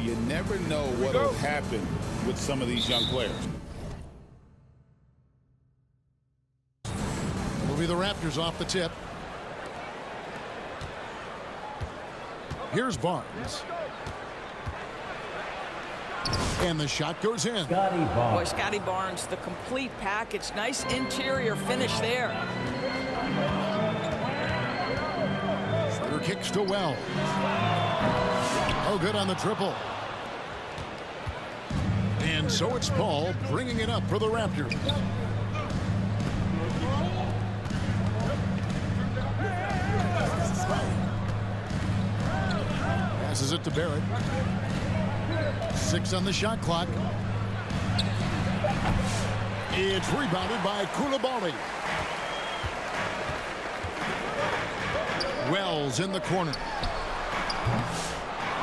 you never know what will happen with some of these young players. Will be the Raptors off the tip. Here's Barnes. And the shot goes in. Boy, Scotty Barnes, the complete package. Nice interior finish there. Schroeder kicks to Wells. Oh, good on the triple. And so it's Paul bringing it up for the Raptors. Passes it to Barrett. 6 on the shot clock. It's rebounded by Koulibaly. Wells in the corner.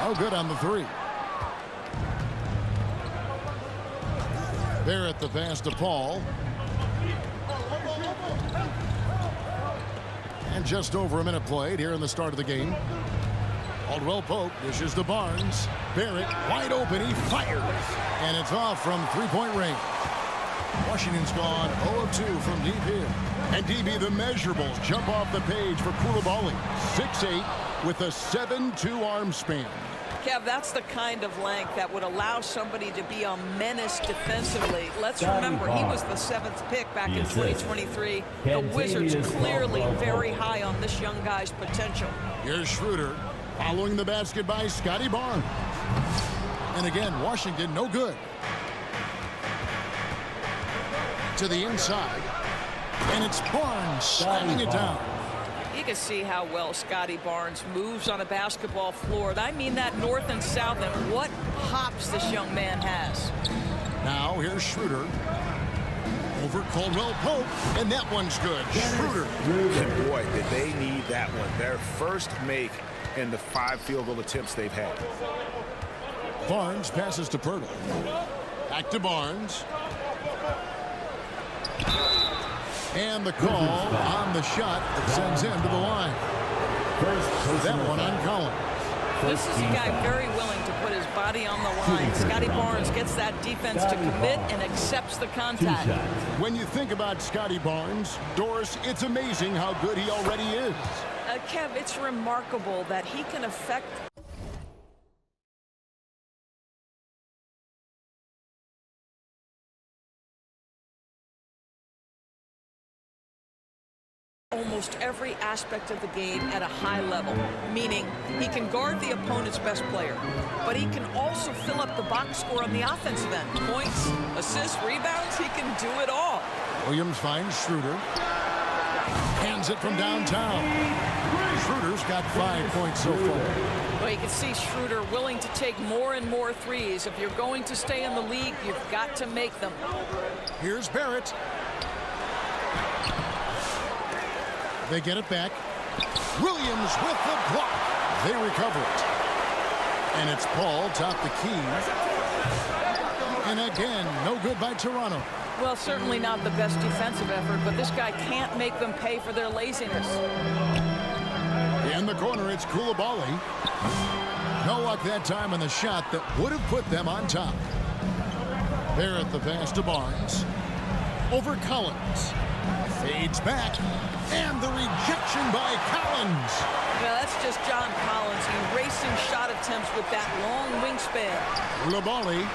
Oh, good on the 3. Barrett the pass to Paul. And just over a minute played here in the start of the game. Caldwell Pope dishes to Barnes. Barrett wide open. He fires. And it's off from three-point range. Washington's gone 0 of 2 from deep here. And DB, the measurables jump off the page for Koulibaly. 6'8" with a 7'2" arm span. Kev, that's the kind of length that would allow somebody to be a menace defensively. Let's remember, he was the 7th pick back in 2023. The Wizards clearly very high on this young guy's potential. Here's Schroeder following the basket by Scotty Barnes. And again, Washington no good. To the inside. And it's Barnes slamming it down. You can see how well Scotty Barnes moves on a basketball floor. And I mean that north and south, and what hops this young man has. Now here's Schroeder. Over Caldwell Pope, and that one's good. Schroeder. And boy, did they need that one. Their first make in the 5 field goal attempts they've had. Barnes passes to Pirtle. Back to Barnes. And the call on the shot that sends him to the line. That one on Collins. This is a guy very willing to put his body on the line. Scotty Barnes gets that defense to commit and accepts the contact. When you think about Scotty Barnes, Doris, it's amazing how good he already is. Kev, it's remarkable that he can affect almost every aspect of the game at a high level, meaning he can guard the opponent's best player, but he can also fill up the box score on the offensive end. Points, assists, rebounds, he can do it all. Williams finds Schroeder. Hands it from downtown. Schroeder's got 5 points so far. Well, you can see Schroeder willing to take more and more threes. If you're going to stay in the league, you've got to make them. Here's Barrett. They get it back. Williams with the block. They recover it. And it's Paul top the key. And again, no good by Toronto. Well, certainly not the best defensive effort, but this guy can't make them pay for their laziness. In the corner, it's Koulibaly. No luck that time on the shot that would have put them on top. Barrett the pass to Barnes. Over Collins. Fades back. And the rejection by Collins. Well, that's just John Collins erasing shot attempts with that long wingspan. Koulibaly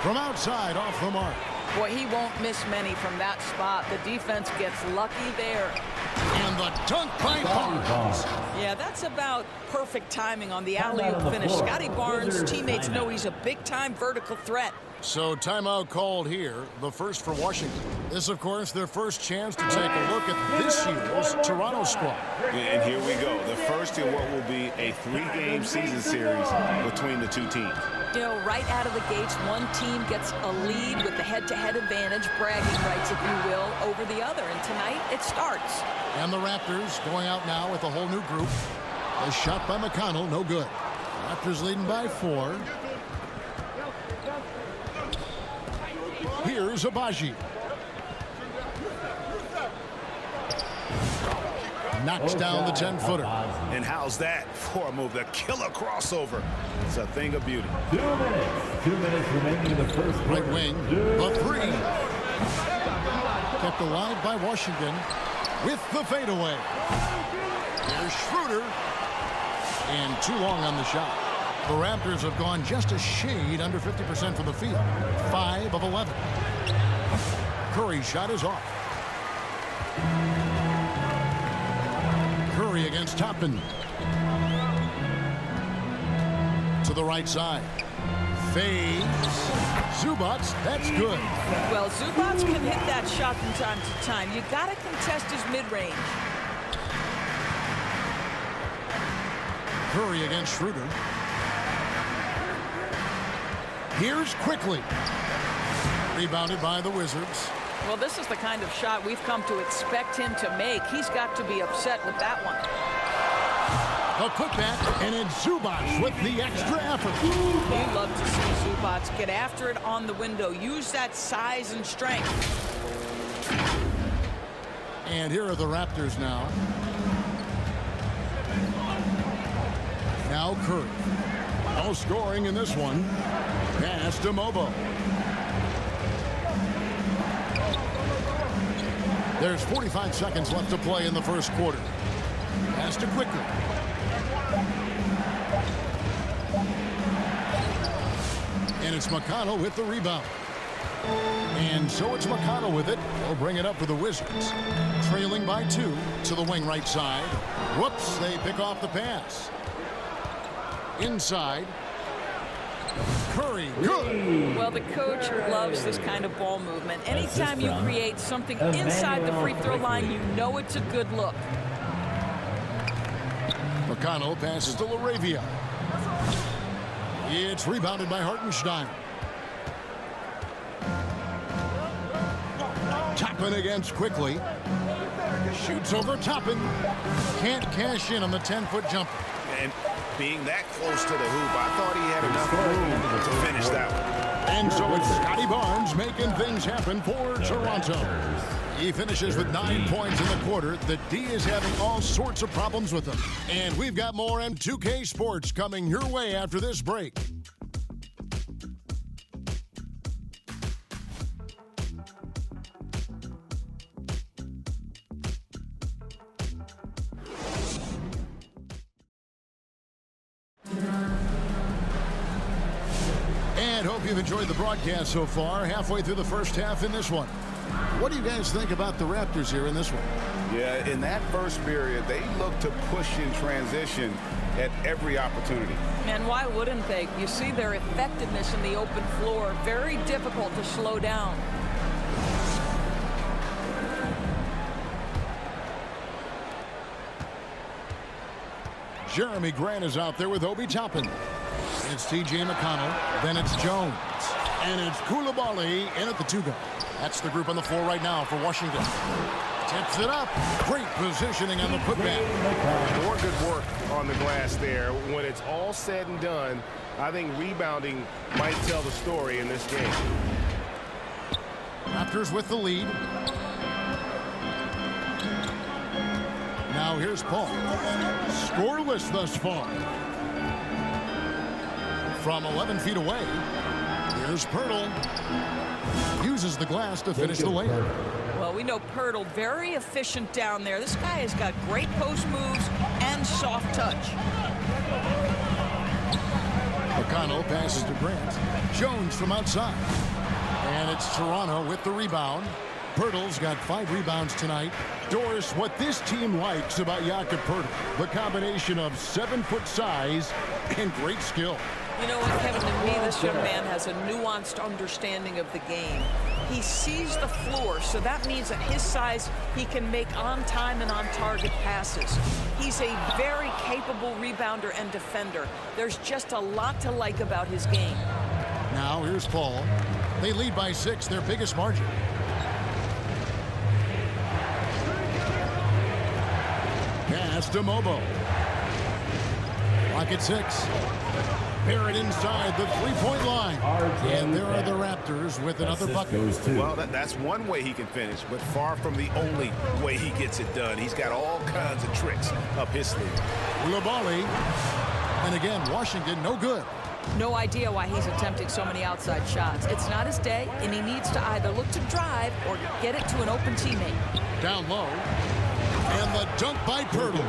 from outside off the mark. Boy, he won't miss many from that spot. The defense gets lucky there. And the dunk by Barnes. Yeah, that's about perfect timing on the alley-oop finish. Scotty Barnes' teammates know he's a big-time vertical threat. So timeout called here, the first for Washington. This, of course, their first chance to take a look at this year's Toronto squad. And here we go. The first in what will be a 3-game season series between the two teams. You know, right out of the gates, one team gets a lead with the head-to-head advantage, bragging rights, if you will, over the other. And tonight, it starts. And the Raptors going out now with a whole new group. A shot by McConnell, no good. Raptors leading by 4. Here's Abaji. Knocks down the 10-footer. And how's that for a move? The killer crossover. It's a thing of beauty. 2 minutes. 2 minutes remaining in the first quarter. Right wing, the three. Kept alive by Washington with the fadeaway. Here's Schroeder. And too long on the shot. The Raptors have gone just a shade under 50% from the field. 5 of 11. Curry's shot is off. Curry against Toppin. To the right side. Fades. Zubats, that's good. Well, Zubats can hit that shot from time to time. You got to contest his mid-range. Curry against Schroeder. Here's Quickly. Rebounded by the Wizards. Well, this is the kind of shot we've come to expect him to make. He's got to be upset with that one. The putback, and it's Zubats with the extra effort. You love to see Zubats get after it on the window. Use that size and strength. And here are the Raptors now. Now Curry. No scoring in this one. Pass to Mobo. There's 45 seconds left to play in the first quarter. Pass to Quickly. And it's McConnell with the rebound. And so it's McConnell with it. They'll bring it up for the Wizards. Trailing by 2 to the wing right side. Whoops, they pick off the pass. Inside. Curry, good. Well, the coach loves this kind of ball movement. Anytime you create something inside the free throw line, you know it's a good look. McConnell passes to LaRavia. It's rebounded by Hartenstein. Toppin against Quickly. Shoots over Toppin. Can't cash in on the 10-foot jumper. And being that close to the hoop, I thought he had enough room to finish that one. And so it's Scotty Barnes making things happen for Toronto. He finishes with 9 points in the quarter. The D is having all sorts of problems with him. And we've got more M2K Sports coming your way after this break. And hope you've enjoyed the broadcast so far. Halfway through the first half in this one. What do you guys think about the Raptors here in this one? Yeah, in that first period, they looked to push in transition at every opportunity. And why wouldn't they? You see their effectiveness in the open floor. Very difficult to slow down. Jeremy Grant is out there with Obi Toppin. It's T.J. McConnell. Then it's Jones. And it's Koulibaly in at the 2-go. That's the group on the floor right now for Washington. Tips it up. Great positioning on the putback. More good work on the glass there. When it's all said and done, I think rebounding might tell the story in this game. Raptors with the lead. Now here's Paul. Scoreless thus far. From 11 feet away, here's Pirtle. Uses the glass to finish the layup. Well, we know Pirtle very efficient down there. This guy has got great post moves and soft touch. McConnell passes to Grant. Jones from outside. And it's Toronto with the rebound. Pirtle's got 5 rebounds tonight. Doris, what this team likes about Jakob Pirtle, the combination of 7-foot size and great skill. You know what, Kevin, to me, this young man has a nuanced understanding of the game. He sees the floor, so that means at his size, he can make on-time and on-target passes. He's a very capable rebounder and defender. There's just a lot to like about his game. Now here's Paul. They lead by 6, their biggest margin. Pass to Mobo. Clock at 6. Barrett inside the three-point line. And there are the Raptors with another bucket. Well, that's one way he can finish, but far from the only way he gets it done. He's got all kinds of tricks up his sleeve. Labali. And again, Washington, no good. No idea why he's attempting so many outside shots. It's not his day, and he needs to either look to drive or get it to an open teammate. Down low. And the dunk by Pirtle.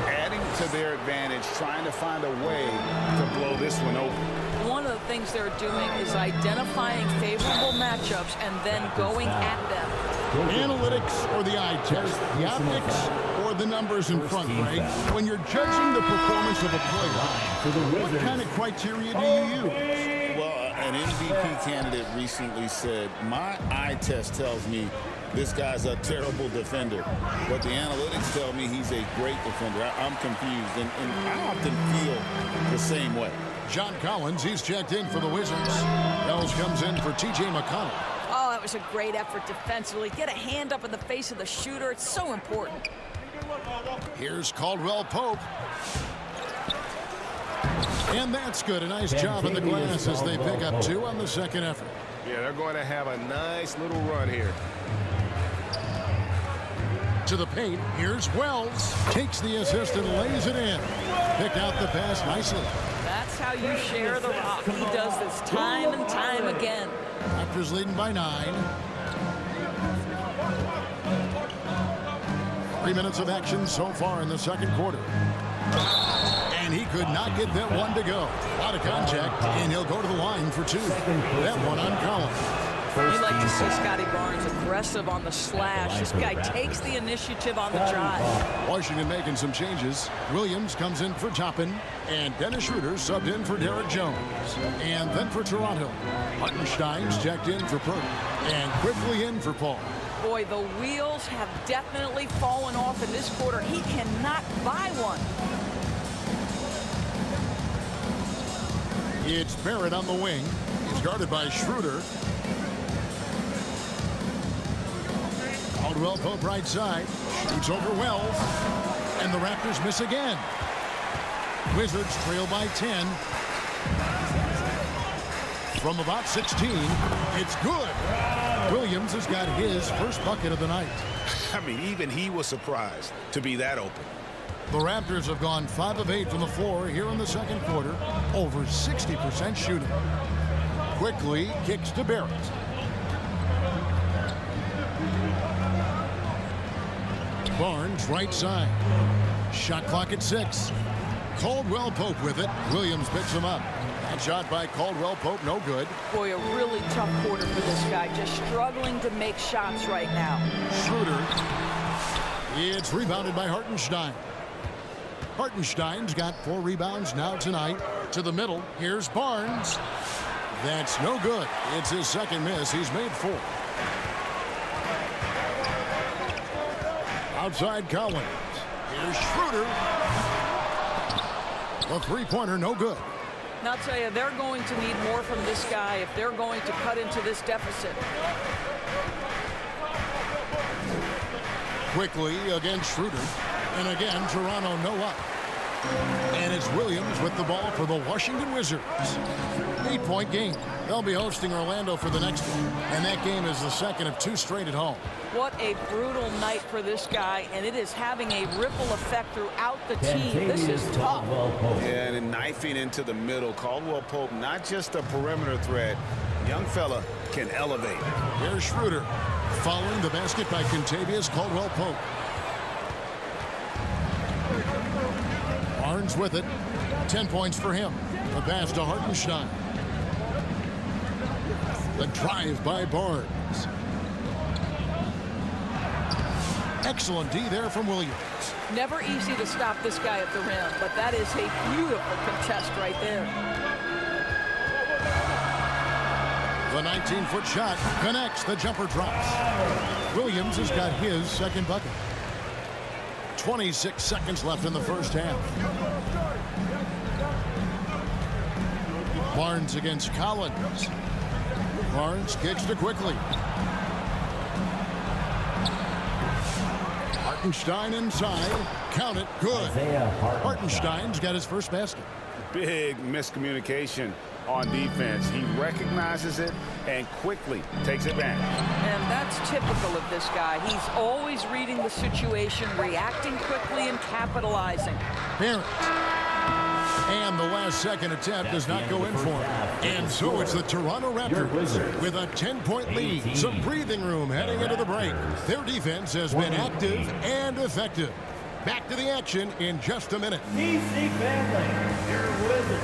Adding to their advantage, trying to find a way to blow this one open. One of the things they're doing is identifying favorable matchups and then going at them. Analytics or the eye test, the optics or the numbers in front, right? When you're judging the performance of a player, what kind of criteria do you use? Well, an MVP candidate recently said, my eye test tells me this guy's a terrible defender, but the analytics tell me he's a great defender. I'm confused, and I often feel the same way. John Collins, he's checked in for the Wizards. Wells comes in for T.J. McConnell. Oh, that was a great effort defensively. Get a hand up in the face of the shooter. It's so important. Here's Caldwell Pope. And that's good. A nice job in the glass as they pick up 2 on the second effort. Yeah, they're going to have a nice little run here. To the paint, here's Wells. Takes the assist and lays it in. Picked out the pass nicely. That's how you share the rock. He does this time and time again. Raptors leading by 9. 3 minutes of action so far in the second quarter. And he could not get that one to go. Out of contact, and he'll go to the line for 2. That one on Collins. You like to see Scotty Barnes aggressive on the slash. This guy takes the initiative on the drive. Washington making some changes. Williams comes in for Toppin, and Dennis Schroeder subbed in for Derek Jones. And then for Toronto, Hartenstein's checked in for Purdy, and quickly in for Paul. Boy, the wheels have definitely fallen off in this quarter. He cannot buy one. It's Barrett on the wing. He's guarded by Schroeder. Caldwell Pope right side. Shoots over Wells. And the Raptors miss again. Wizards trail by 10. From about 16, it's good. Williams has got his first bucket of the night. I mean, even he was surprised to be that open. The Raptors have gone 5 of 8 from the floor here in the second quarter. Over 60% shooting. Quickly kicks to Barrett. Barnes right side. Shot clock at 6. Caldwell Pope with it. Williams picks him up. That shot by Caldwell Pope, no good. Boy, a really tough quarter for this guy. Just struggling to make shots right now. Schroeder. It's rebounded by Hartenstein. Hartenstein's got 4 rebounds now tonight. To the middle. Here's Barnes. That's no good. It's his second miss. He's made 4. Outside Collins. Here's Schroeder. The three-pointer, no good. And I'll tell you, they're going to need more from this guy if they're going to cut into this deficit. Quickly against Schroeder. And again, Toronto no up. And it's Williams with the ball for the Washington Wizards. 8-point game. They'll be hosting Orlando for the next one. And that game is the second of 2 straight at home. What a brutal night for this guy, and it is having a ripple effect throughout the team. This is tough. Yeah, and knifing into the middle. Caldwell Pope, not just a perimeter threat. Young fella can elevate. Here's Schroeder. Following the basket by Kentavious Caldwell Pope. Barnes with it. 10 points for him. The pass to Hartenstein. The drive by Barnes. Excellent D there from Williams. Never easy to stop this guy at the rim, but that is a beautiful contest right there. The 19-foot shot connects. The jumper drops. Williams has got his second bucket. 26 seconds left in the first half. Barnes against Collins. Barnes kicks to quickly. Hartenstein inside. Count it. Good. Hartenstein's got his first basket. big miscommunication on defense. He recognizes it and quickly takes advantage. And that's typical of this guy. He's always reading the situation, reacting quickly, and capitalizing. Barrett. And the last second attempt does not go in for him. And so it's the Toronto Raptors with a 10-point lead. Some breathing room heading into the break. Their defense has been active and effective. Back to the action in just a minute. DC family, your Wizards,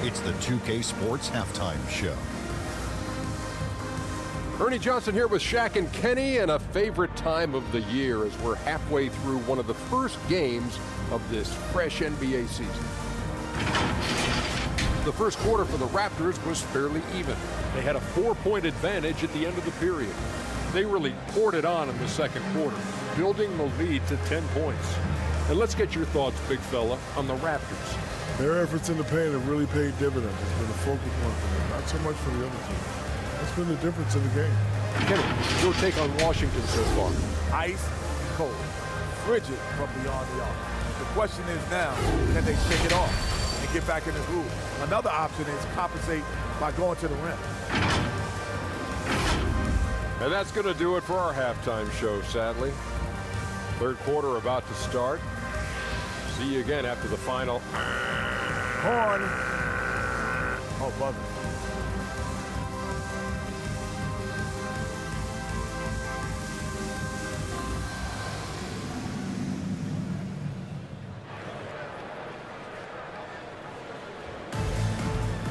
It's the 2K Sports Halftime Show. Ernie Johnson here with Shaq and Kenny, and a favorite time of the year as we're halfway through one of the first games of this fresh NBA season. The first quarter for the Raptors was fairly even. They had a 4-point advantage at the end of the period. They really poured it on in the second quarter, building the lead to 10 points. And let's get your thoughts, big fella, on the Raptors. Their efforts in the paint have really paid dividends. It's been a focal point for them, not so much for the other team. That's been the difference in the game. Kenny, your take on Washington so far? Ice cold, frigid from beyond the arc. The question is now, can they shake it off and get back in the groove? Another option is compensate by going to the rim. And that's going to do it for our halftime show, sadly. Third quarter about to start. See you again after the final. Horn. Oh, buzzer.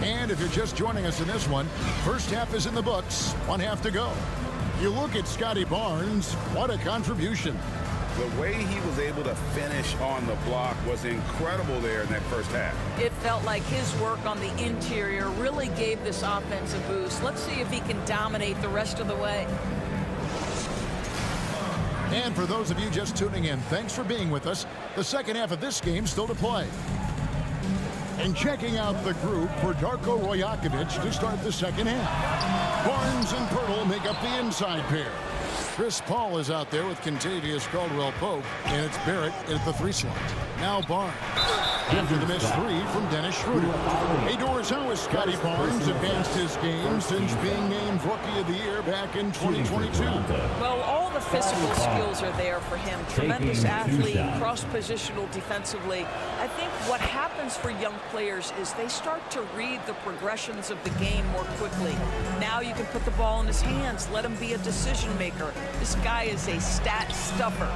And if you're just joining us in this one, first half is in the books, one half to go. You look at Scotty Barnes, what a contribution. The way he was able to finish on the block was incredible there in that first half. It felt like his work on the interior really gave this offense a boost. Let's see if he can dominate the rest of the way. And for those of you just tuning in, thanks for being with us. The second half of this game still to play. And checking out the group for Darko Rojakovic to start the second half. Barnes and Pirtle make up the inside pair. Chris Paul is out there with Kentavious Caldwell-Pope, and it's Barrett at the 3 slot. Now Barnes. After the missed 3 from Dennis Schroeder. Hey, Doris, how has Scotty Barnes advanced his game since being named Rookie of the Year back in 2022? Well, all the physical skills are there for him. Tremendous athlete, cross-positional defensively. I think what happens for young players is they start to read the progressions of the game more quickly. Now you can put the ball in his hands, let him be a decision maker. This guy is a stat stuffer.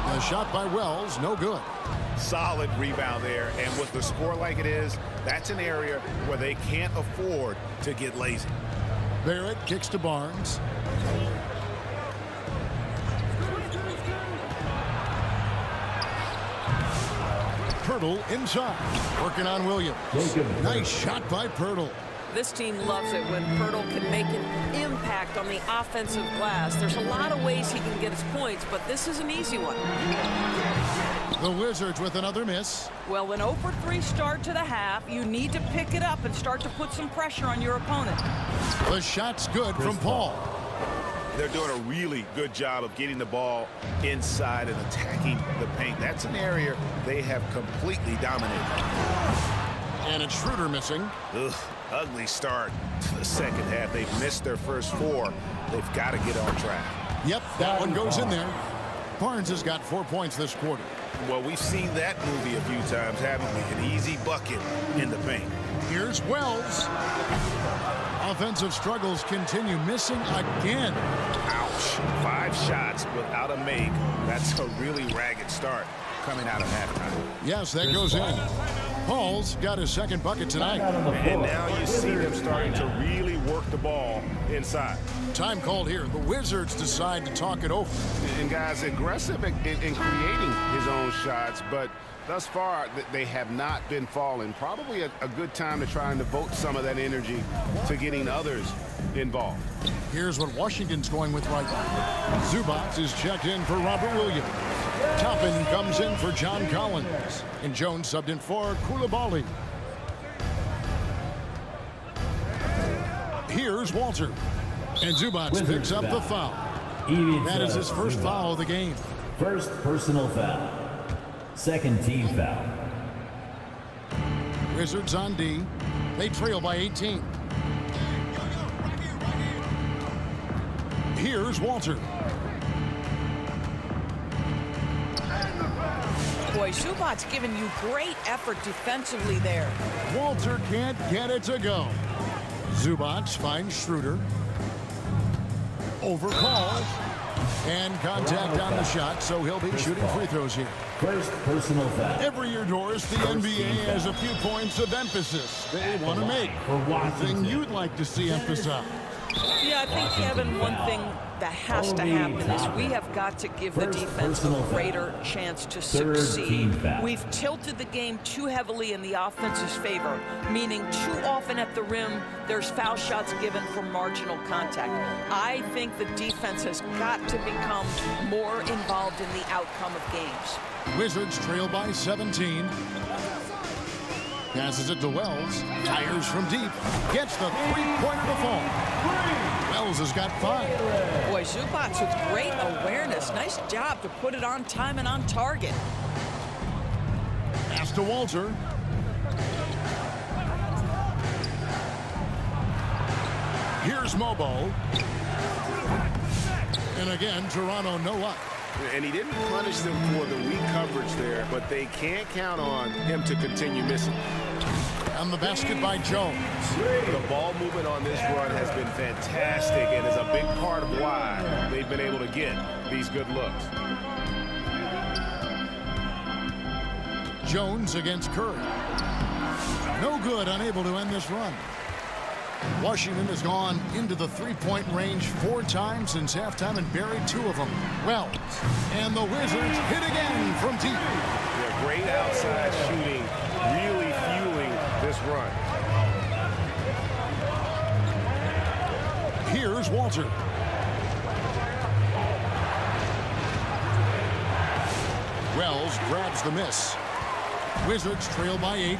A shot by Wells, no good. Solid rebound there, and with the score like it is, that's an area where they can't afford to get lazy. Barrett kicks to Barnes. Pirtle inside, working on Williams. Nice shot by Pirtle. This team loves it when Pirtle can make an impact on the offensive glass. There's a lot of ways he can get his points, but this is an easy one. The Wizards with another miss. Well, when 0-for-3 start to the half, you need to pick it up and start to put some pressure on your opponent. The shot's good from Paul. They're doing a really good job of getting the ball inside and attacking the paint. That's an area they have completely dominated. And it's Schroeder missing. Ugh, ugly start to the second half. They've missed their first 4. They've got to get on track. Yep, that one goes in there. Barnes has got 4 points this quarter. Well, we've seen that movie a few times, haven't we? An easy bucket in the paint. Here's Wells. Offensive struggles continue, missing again. Ouch. 5 shots without a make. That's a really ragged start coming out of halftime. Yes, that goes in. Paul's got his second bucket tonight. And now you see them starting to really work the ball inside. Time called here. The Wizards decide to talk it over. And guys, aggressive in creating his own shots, but thus far they have not been falling. Probably a good time to try and devote some of that energy to getting others involved. Here's what Washington's going with right now. Zubac is checked in for Robert Williams. Toppin comes in for John Collins. And Jones subbed in for Koulibaly. Here's Walter. And Zubac picks up the foul. That is his first foul of the game. First personal foul. Second team foul. Wizards on D. They trail by 18. Here's Walter. Boy, Zubac's giving you great effort defensively there. Walter can't get it to go. Zubac finds Schroeder. Overcalled. And contact on the shot, so he'll be shooting free throws here. First personal foul. Every year, Doris, the NBA has a few points of emphasis they want to make. The thing you'd like to see emphasized. Yeah, I think, Kevin, one thing that has to happen is we have got to give the defense a greater chance to succeed. We've tilted the game too heavily in the offense's favor, meaning too often at the rim, there's foul shots given for marginal contact. I think the defense has got to become more involved in the outcome of games. Wizards trail by 17. Passes it to Wells. Fires from deep. Gets the three-pointer to fall. Wells has got 5. Boy, Zubac with great awareness. Nice job to put it on time and on target. Pass to Walter. Here's Mobo. And again, Toronto no luck. And he didn't punish them for the weak coverage there, but they can't count on him to continue missing. On the basket by Jones. The ball movement on this run has been fantastic and is a big part of why they've been able to get these good looks. Jones against Curry. No good, unable to end this run. Washington has gone into the three-point range 4 times since halftime and buried 2 of them. Wells. And the Wizards hit again from deep. Yeah, great outside shooting, really fueling this run. Here's Walter. Wells grabs the miss. Wizards trail by 8.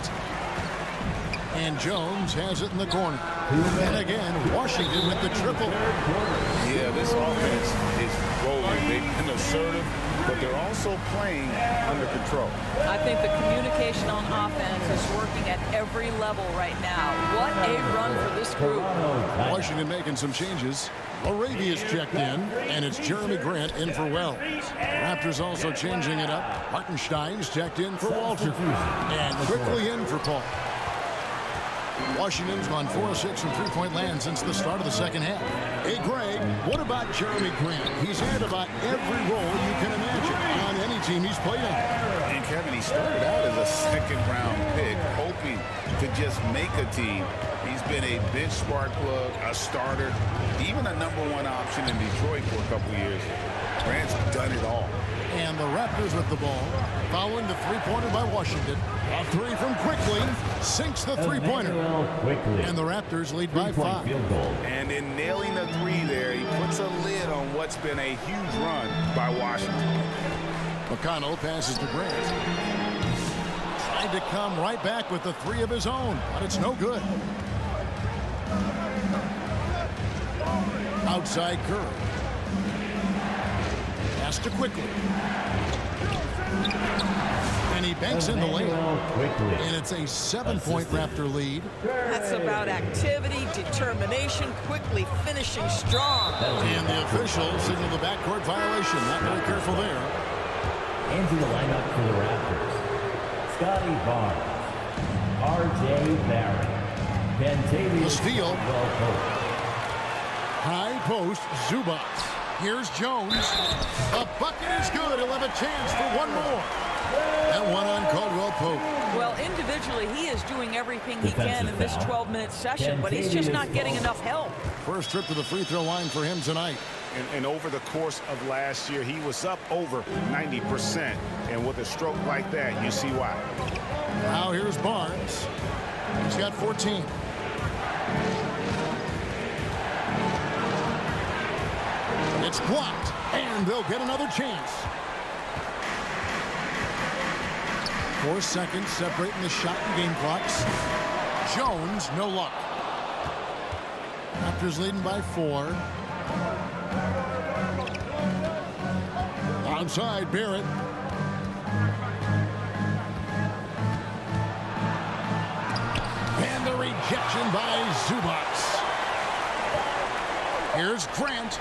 And Jones has it in the corner. And again, Washington with the triple. Yeah, this offense is rolling. They've been assertive, but they're also playing under control. I think the communication on offense is working at every level right now. What a run for this group. Washington making some changes. Arabia's checked in, and it's Jeremy Grant in for Wells. Raptors also changing it up. Hartenstein's checked in for Walter. And quickly in for Paul. Washington's gone 4 of 6 from three-point land since the start of the second half. Hey, Greg, what about Jeremy Grant? He's had about every role you can imagine on any team he's played on. And Kevin, he started out as a second-round pick, hoping to just make a team. He's been a bench spark plug, a starter, even a #1 option in Detroit for a couple years. Grant's done it all. And the Raptors with the ball, following the three-pointer by Washington. A 3 from Quickly, sinks the three-pointer. And the Raptors lead by 5. And in nailing the 3 there, he puts a lid on what's been a huge run by Washington. McConnell passes to Grant. Tried to come right back with the 3 of his own, but it's no good. Outside Curry. Pass to Quickly. And he banks in the lane. And it's a 7-point Raptor lead. That's about activity, determination, quickly finishing strong. And the officials signal the backcourt violation. Not very careful there. Into the lineup for the Raptors. Scotty Barnes. R.J. Barrett. The steal. High post, Zubac. Here's Jones. A bucket is good. He'll have a chance for one more. And one on Caldwell Pope. Well, individually, he is doing everything he can in this 12-minute session, but he's just not getting enough help. First trip to the free throw line for him tonight. And over the course of last year, he was up over 90%. And with a stroke like that, you see why. Now here's Barnes. He's got 14. It's blocked, and they'll get another chance. 4 seconds separating the shot and game clocks. Jones, no luck. Raptors leading by 4. Outside, Barrett. Possession by Zubac. Here's Grant.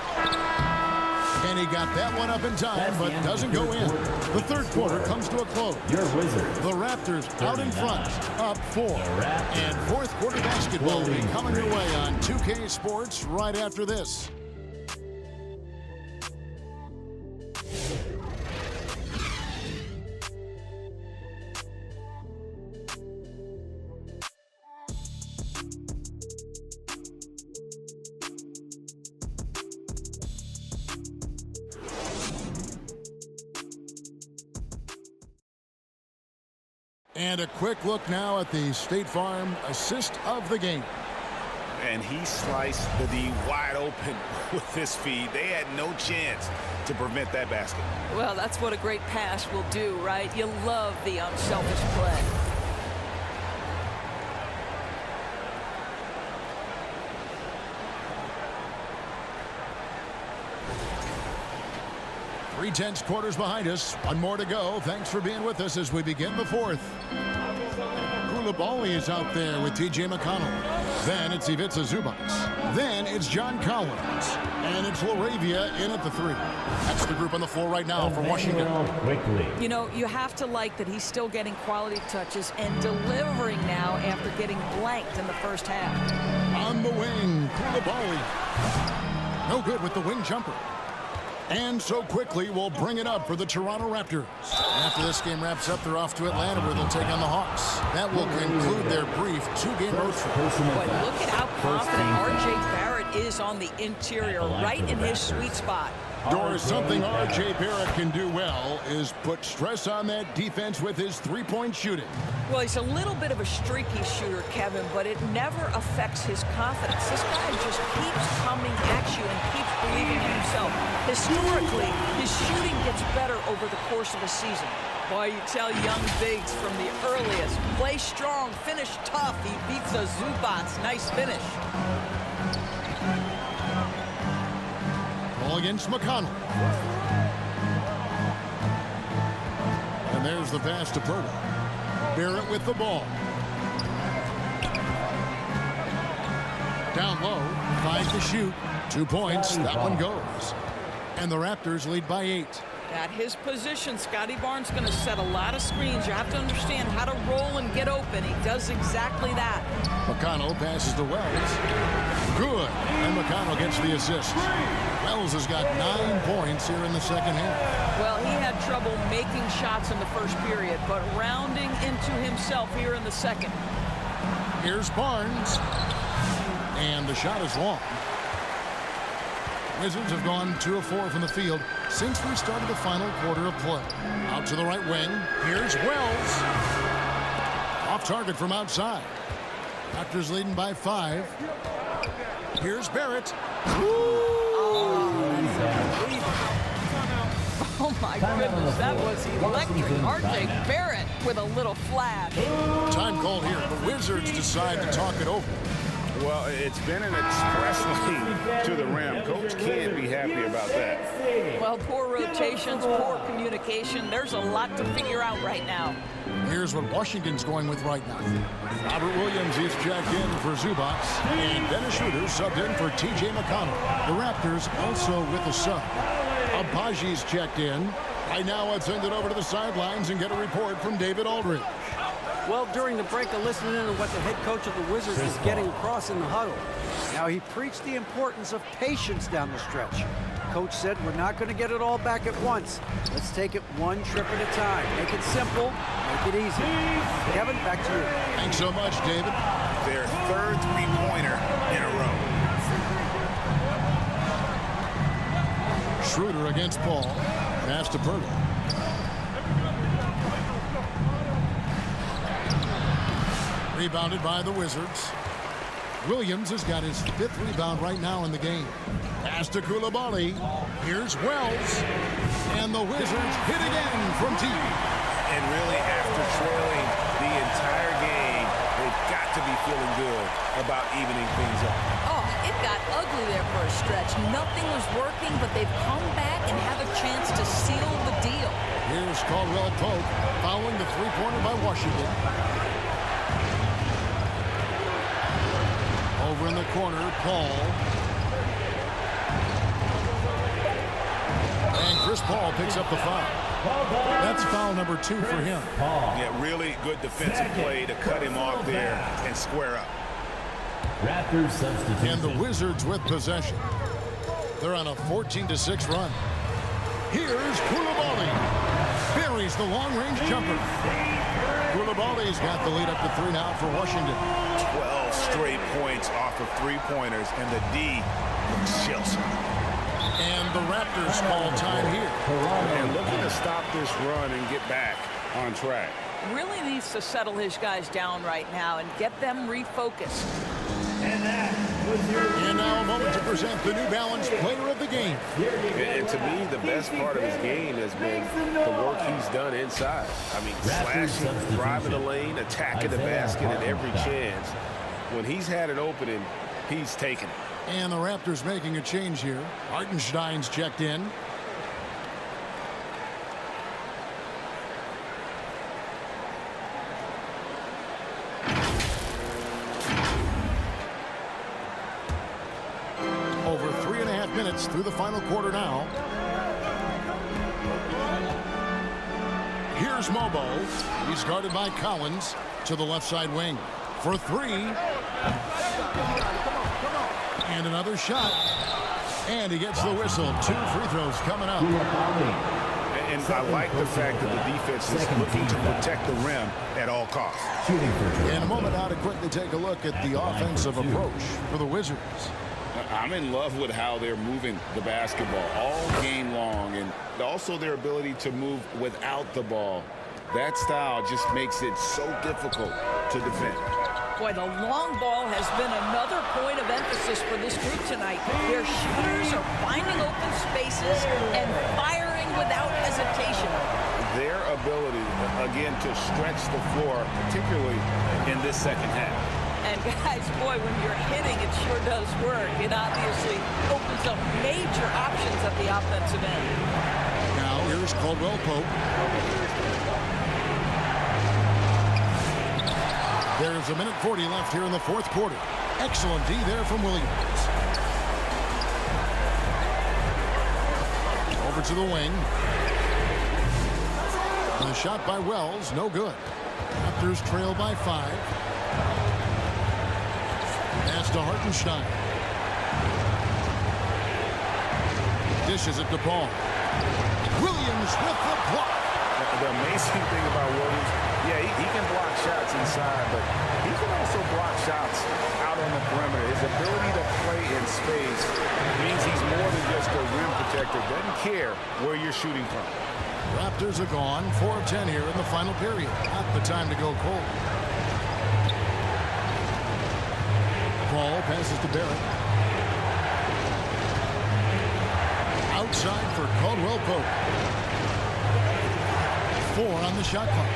And he got that one up in time, but doesn't go in. The third quarter comes to a close. Your Wizards. The Raptors out in front, up 4. And fourth quarter basketball will be coming your way on 2K Sports right after this. And a quick look now at the State Farm assist of the game. And he sliced the D wide open with his feed. They had no chance to prevent that basket. Well, that's what a great pass will do, right? You love the unselfish play. Three tense quarters behind us. One more to go. Thanks for being with us as we begin the fourth. Koulibaly is out there with T.J. McConnell. Then it's Ivica Zubac. Then it's John Collins. And it's Laravia in at the 3. That's the group on the floor right now for Washington. Quickly. You know, you have to like that he's still getting quality touches and delivering now after getting blanked in the first half. On the wing, Koulibaly. No good with the wing jumper. And so quickly, we'll bring it up for the Toronto Raptors. After this game wraps up, they're off to Atlanta where they'll take on the Hawks. That will conclude their brief 2-game road trip. But look at how confident R.J. Barrett is on the interior, right in his sweet spot. Doris, something R.J. Barrett can do well is put stress on that defense with his three-point shooting. Well, he's a little bit of a streaky shooter, Kevin, but it never affects his confidence. This guy just keeps coming at you and keeps believing in himself. Historically, his shooting gets better over the course of a season. Boy, you tell young bigs from the earliest, play strong, finish tough. He beats a Zubac. Nice finish. Ball against McConnell. And there's the pass to Purtle. Barrett with the ball. Down low, 5 to shoot. 2 points, that one goes. And the Raptors lead by 8. At his position, Scotty Barnes going to set a lot of screens. You have to understand how to roll and get open. He does exactly that. McConnell passes to Wells. Good. And McConnell gets the assist. Wells has got 9 points here in the second half. Well, he had trouble making shots in the first period, but rounding into himself here in the second. Here's Barnes. And the shot is long. Wizards have gone 2 of 4 from the field since we started the final quarter of play. Out to the right wing. Here's Wells. Off target from outside. Raptors leading by 5. Here's Barrett. Oh my goodness, that was electric. R.J. Barrett with a little flash. Time called here. The Wizards decide to talk it over. Well, it's been an express lane to the rim. Coach can't be happy about that. Well, poor rotations, poor communication. There's a lot to figure out right now. Here's what Washington's going with right now. Robert Williams is checked in for Zubac. And Dennis Schroeder subbed in for T.J. McConnell. The Raptors also with a sub. Abaji's checked in. Right now, let's send it over to the sidelines and get a report from David Aldridge. Well, during the break, I listened in on what the head coach of the Wizards was getting across in the huddle. Now, he preached the importance of patience down the stretch. Coach said, we're not going to get it all back at once. Let's take it one trip at a time. Make it simple, make it easy. Kevin, back to you. Thanks so much, David. Their third three-pointer in a row. Schroeder against Paul. Pass to Purtle. Rebounded by the Wizards. Williams has got his 5th rebound right now in the game. Pass to Koulibaly. Here's Wells. And the Wizards hit again from deep. And really, after trailing the entire game, they've got to be feeling good about evening things up. Oh, it got ugly there for a stretch. Nothing was working, but they've come back and have a chance to seal the deal. Here's Caldwell Pope following the three-pointer by Washington. corner, Paul. And Chris Paul picks up the foul. That's foul number 2 for him. Yeah, really good defensive play to cut him off there and square up. Raptors substitution. And the Wizards with possession. They're on a 14-6 run. Here's Koulibaly. Buries the long-range jumper. Koulibaly's got the lead up to 3 now for Washington. 12 straight points off of three-pointers, and the D looks Chelsea. And the Raptors call time here. And looking to stop this run and get back on track. Really needs to settle his guys down right now and get them refocused. And now a moment to present the New Balance Player of the Game. And to me, the best part of his game has been the work he's done inside. I mean, slashing, driving the lane, attacking the basket at every chance. When he's had an opening, he's taken it. And the Raptors making a change here. Hartenstein's checked in. Over 3.5 minutes through the final quarter now. Here's Mobo. He's guarded by Collins to the left side wing for 3. And another shot. And he gets the whistle. 2 free throws coming up. And I like the fact that the defense is looking to protect the rim at all costs. In a moment now to quickly take a look at the offensive approach for the Wizards. I'm in love with how they're moving the basketball all game long, and also their ability to move without the ball. That style just makes it so difficult to defend. Boy, the long ball has been another point of emphasis for this group tonight. Their shooters are finding open spaces and firing without hesitation. Their ability, again, to stretch the floor, particularly in this second half. And guys, boy, when you're hitting, it sure does work. It obviously opens up major options at the offensive end. Now here's Caldwell Pope. There's 1:40 left here in the fourth quarter. Excellent D there from Williams. Over to the wing. And a shot by Wells, no good. Raptors trail by 5. Pass to Hartenstein. Dishes it to Paul. Williams with the block. The amazing thing about Williams, yeah, he can block shots inside, but he can also block shots out on the perimeter. His ability to play in space means he's more than just a rim protector. Doesn't care where you're shooting from. Raptors are gone. 4 of 10 here in the final period. Not the time to go cold. Paul passes to Barrett. Outside for Caldwell Pope. 4 on the shot clock.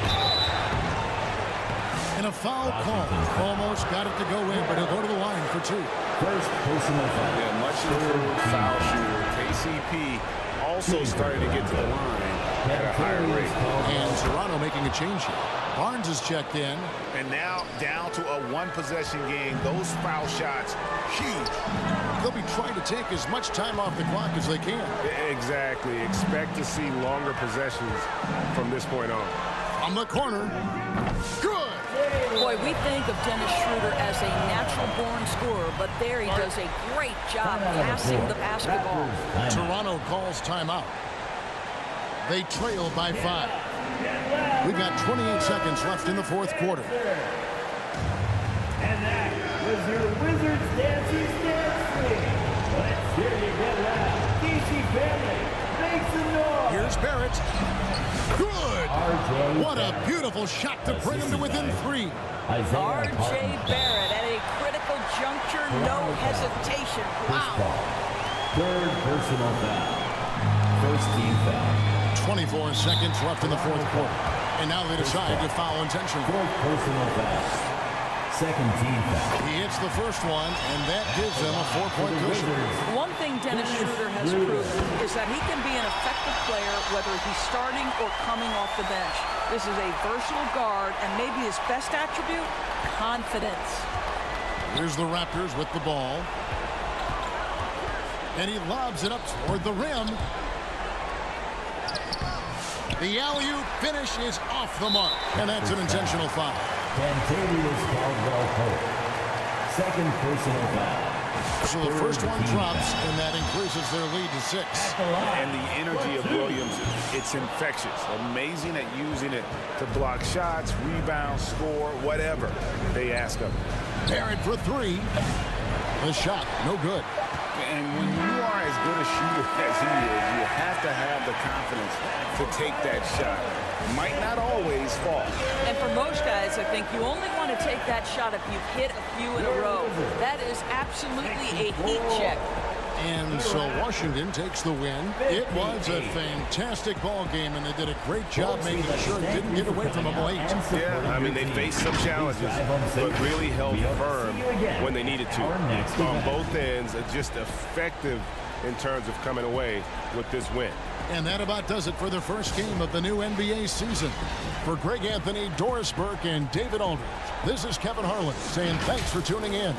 And a foul call. Almost got it to go in, but he'll go to the line for 2. First personal foul. Yeah, much improved foul shooter. KCP also starting to get to the line at a higher rate. And Toronto making a change here. Barnes is checked in. And now down to a one-possession game. Those foul shots, huge. They'll be trying to take as much time off the clock as they can. Exactly. Expect to see longer possessions from this point on. From the corner. Good. Boy, we think of Dennis Schroeder as a natural-born scorer, but there he does a great job passing the basketball. Toronto calls timeout. They trail by 5. We've got 28 seconds left in the fourth quarter. And that was your Wizards Dances Dance. Let's hear you get loud. DC family, make some noise. Here's Barrett. Good. RJ What a beautiful shot to bring him to within 3. R.J. Barrett at a critical juncture, no hesitation. Wow. Third personal foul. First team foul. 24 seconds left in the fourth quarter. And now they decide to foul intentionally. Fourth personal foul. Second team foul. He hits the first one, and that gives them a 4-point cushion. One thing Dennis Schroeder has proven is that he can be an effective player whether he's starting or coming off the bench. This is a versatile guard, and maybe his best attribute, confidence. Here's the Raptors with the ball. And he lobs it up toward the rim. The alley-oop finish is off the mark. And that's an intentional foul. Cantavius Caldwell-Pope. Second personal foul. So the first one drops, and that increases their lead to 6. And the energy of Williams, it's infectious. Amazing at using it to block shots, rebound, score, whatever they ask of him. Barrett for 3. The shot, no good. And when you are as good a shooter as he is, you have to have the confidence to take that shot. Might not always fall. And for most guys, I think you only want to take that shot if you've hit a few in a row. That is absolutely a heat check. And so Washington takes the win. It was a fantastic ball game, and they did a great job making sure it didn't get away from them late. Yeah, I mean, they faced some challenges, but really held firm when they needed to. On both ends, just effective in terms of coming away with this win. And that about does it for the first game of the new NBA season. For Greg Anthony, Doris Burke, and David Aldridge, this is Kevin Harlan saying thanks for tuning in.